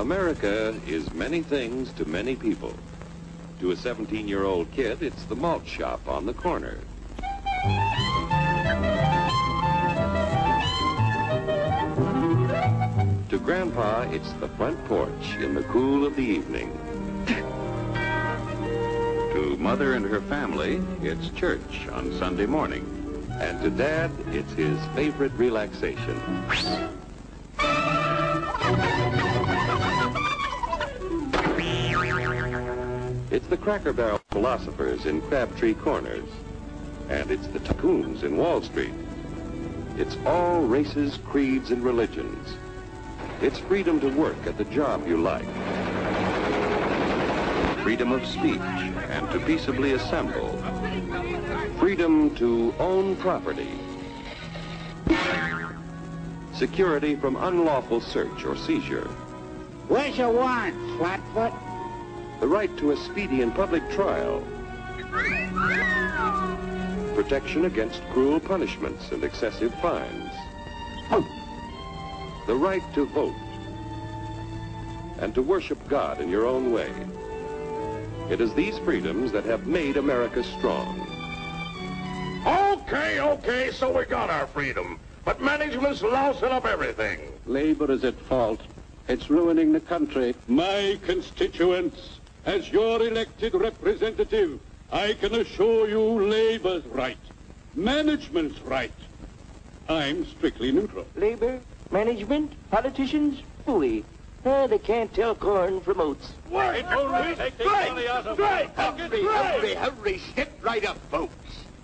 America is many things to many people. To a 17-year-old kid, it's the malt shop on the corner. To Grandpa, it's the front porch in the cool of the evening. To Mother and her family, it's church on Sunday morning. And to Dad, it's his favorite relaxation. It's the Cracker Barrel philosophers in Crabtree Corners. And it's the tycoons in Wall Street. It's all races, creeds, and religions. It's freedom to work at the job you like. Freedom of speech and to peaceably assemble. Freedom to own property. Security from unlawful search or seizure. Where's your warrant, Flatfoot? The right to a speedy and public trial. Protection against cruel punishments and excessive fines. The right to vote. And to worship God in your own way. It is these freedoms that have made America strong. Okay, so we got our freedom. But management's lousing up everything. Labor is at fault. It's ruining the country. My constituents, as your elected representative, I can assure you Labor's right. Management's right. I'm strictly neutral. Labor, management, politicians, phooey. They can't tell corn from oats. Wait, take the money out of it. Hurry, step right up, folks.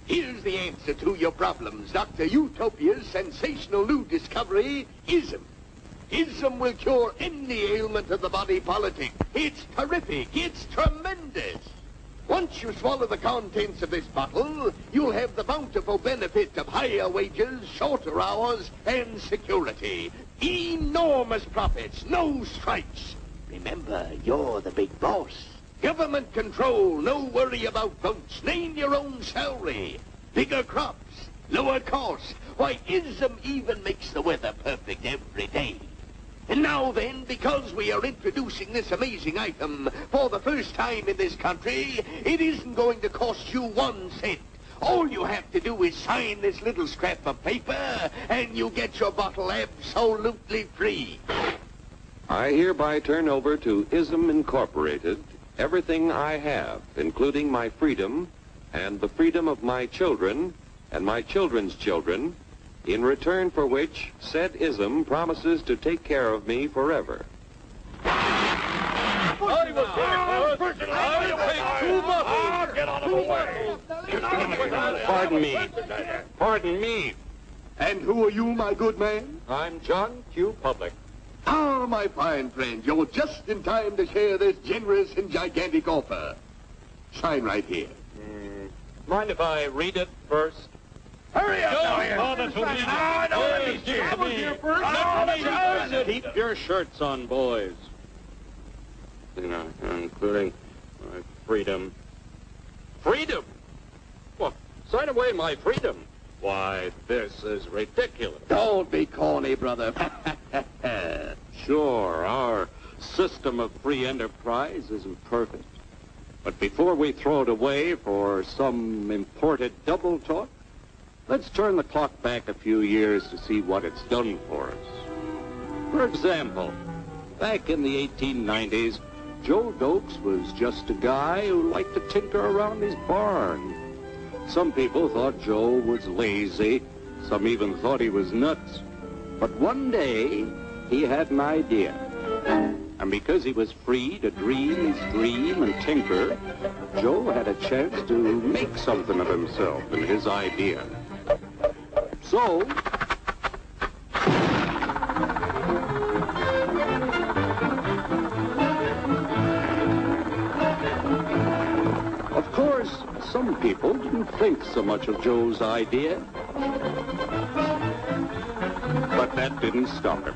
Here's the answer to your problems. Dr. Utopia's sensational new discovery, ISM. ISM will cure any ailment of the body politic. It's terrific. It's tremendous. Once you swallow the contents of this bottle, you'll have the bountiful benefit of higher wages, shorter hours, and security. Enormous profits, no strikes. Remember, you're the big boss. Government control, no worry about votes. Name your own salary. Bigger crops, lower costs. Why, ISM even makes the weather perfect every day. And now then, because we are introducing this amazing item for the first time in this country, it isn't going to cost you 1 cent. All you have to do is sign this little scrap of paper, and you get your bottle absolutely free. I hereby turn over to ISM Incorporated everything I have, including my freedom and the freedom of my children and my children's children, in return for which said ISM promises to take care of me forever. Get out of the way. Pardon me. And who are you, my good man? I'm John Q. Public. Ah, my fine friend, you're just in time to share this generous and gigantic offer. Sign right here. Mind if I read it first? Hurry up now. Keep your shirts on, boys. Including my freedom. Freedom? Well, sign away my freedom. Why, this is ridiculous. Don't be corny, brother. Sure, our system of free enterprise isn't perfect. But before we throw it away for some imported double talk, let's turn the clock back a few years to see what it's done for us. For example, back in the 1890s, Joe Dokes was just a guy who liked to tinker around his barn. Some people thought Joe was lazy. Some even thought he was nuts. But one day, he had an idea. And because he was free to dream his dream and tinker, Joe had a chance to make something of himself and his idea. So, of course, some people didn't think so much of Joe's idea. But that didn't stop him.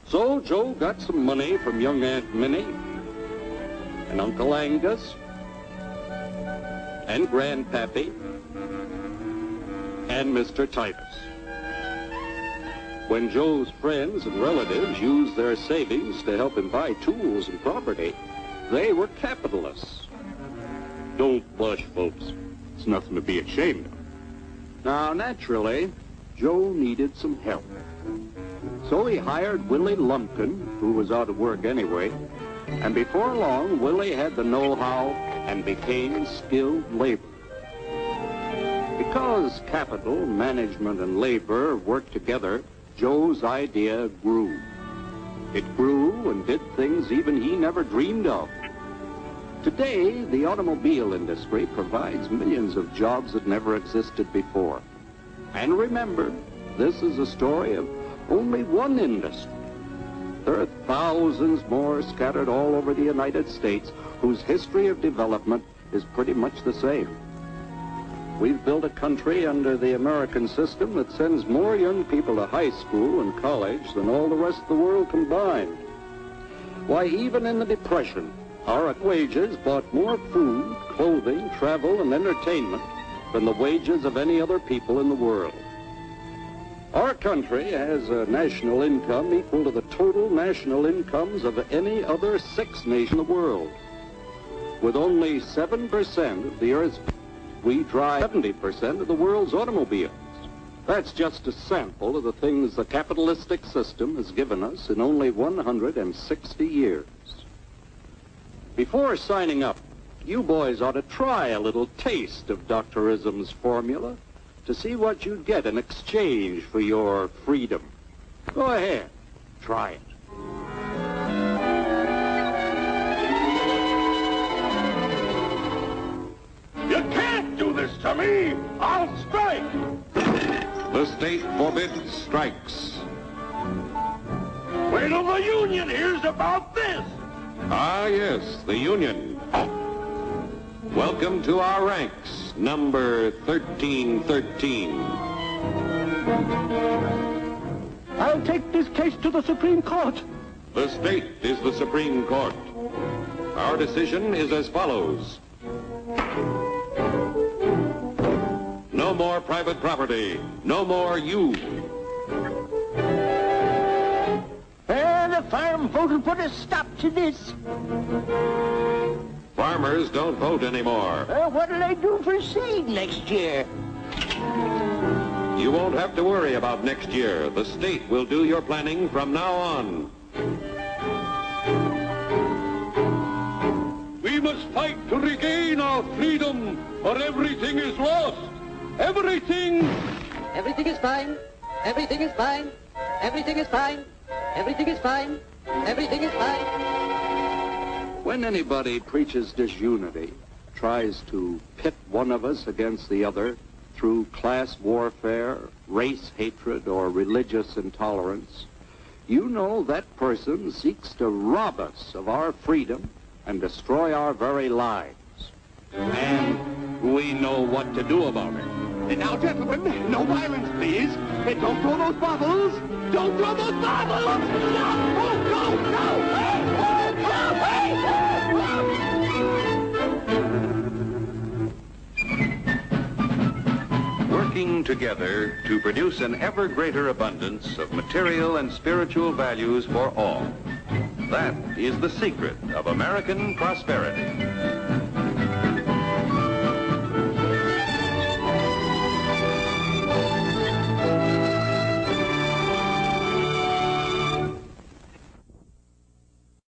So Joe got some money from young Aunt Minnie and Uncle Angus and Grandpappy and Mr. Titus. When Joe's friends and relatives used their savings to help him buy tools and property, they were capitalists. Don't blush, folks. It's nothing to be ashamed of. Now, naturally, Joe needed some help. So he hired Willie Lumpkin, who was out of work anyway, and before long, Willie had the know-how and became skilled labor. Because capital, management, and labor worked together, Joe's idea grew. It grew and did things even he never dreamed of. Today, the automobile industry provides millions of jobs that never existed before. And remember, this is a story of only one industry. There are thousands more scattered all over the United States whose history of development is pretty much the same. We've built a country under the American system that sends more young people to high school and college than all the rest of the world combined. Why, even in the Depression, our wages bought more food, clothing, travel, and entertainment than the wages of any other people in the world. Our country has a national income equal to the total national incomes of any other 6 nations in the world. With only 7% of the Earth's, we drive 70% of the world's automobiles. That's just a sample of the things the capitalistic system has given us in only 160 years. Before signing up, you boys ought to try a little taste of Dr. Ism's formula to see what you'd get in exchange for your freedom. Go ahead, try it. You can't do this to me! I'll strike! The state forbids strikes. Wait till the union hears about this! Ah, yes, the Union. Welcome to our ranks, number 1313. I'll take this case to the Supreme Court. The state is the Supreme Court. Our decision is as follows. No more private property. No more you. The farm vote will put a stop to this. Farmers don't vote anymore. What'll they do for seed next year? You won't have to worry about next year. The state will do your planning from now on. We must fight to regain our freedom, or everything is lost. Everything! Everything is fine. Everything is fine. Everything is fine. Everything is fine. Everything is fine. When anybody preaches disunity, tries to pit one of us against the other through class warfare, race hatred, or religious intolerance, you know that person seeks to rob us of our freedom and destroy our very lives. And we know what to do about it. Now, gentlemen, no violence, please. Don't throw those bottles. Don't throw those bottles. No! Oh, no! No! Working together to produce an ever greater abundance of material and spiritual values for all. That is the secret of American prosperity.